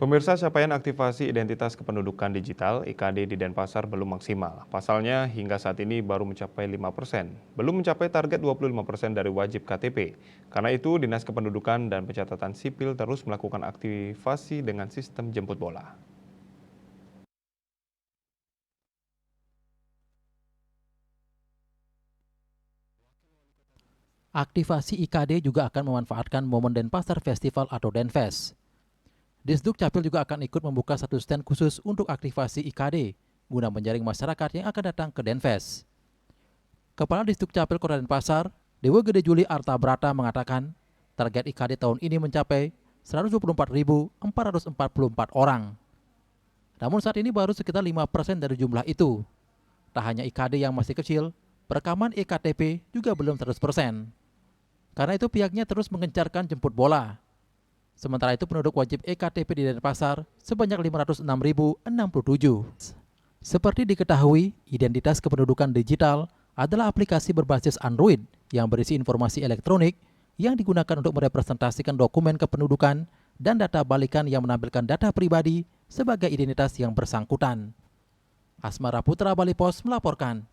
Pemirsa, capaian aktivasi identitas kependudukan digital (IKD) di Denpasar belum maksimal. Pasalnya, hingga saat ini baru mencapai 5%. Belum mencapai target 25% dari wajib KTP. Karena itu, Dinas Kependudukan dan Pencatatan Sipil terus melakukan aktivasi dengan sistem jemput bola. Aktivasi IKD juga akan memanfaatkan momen Denpasar Festival atau Denfest. Disduk Capil juga akan ikut membuka satu stand khusus untuk aktivasi IKD guna menjaring masyarakat yang akan datang ke Denfest. Kepala Disduk Capil Kota Denpasar, Dewa Gede Juli Arta Brata mengatakan, target IKD tahun ini mencapai 124.444 orang. Namun saat ini baru sekitar 5% dari jumlah itu. Tak hanya IKD yang masih kecil, perekaman EKTP juga belum 100%. Karena itu pihaknya terus mengencarkan jemput bola. Sementara itu penduduk wajib EKTP di Denpasar sebanyak 506.067. Seperti diketahui, identitas kependudukan digital adalah aplikasi berbasis Android yang berisi informasi elektronik yang digunakan untuk merepresentasikan dokumen kependudukan dan data balikan yang menampilkan data pribadi sebagai identitas yang bersangkutan. Asmara Putra, Bali Pos melaporkan.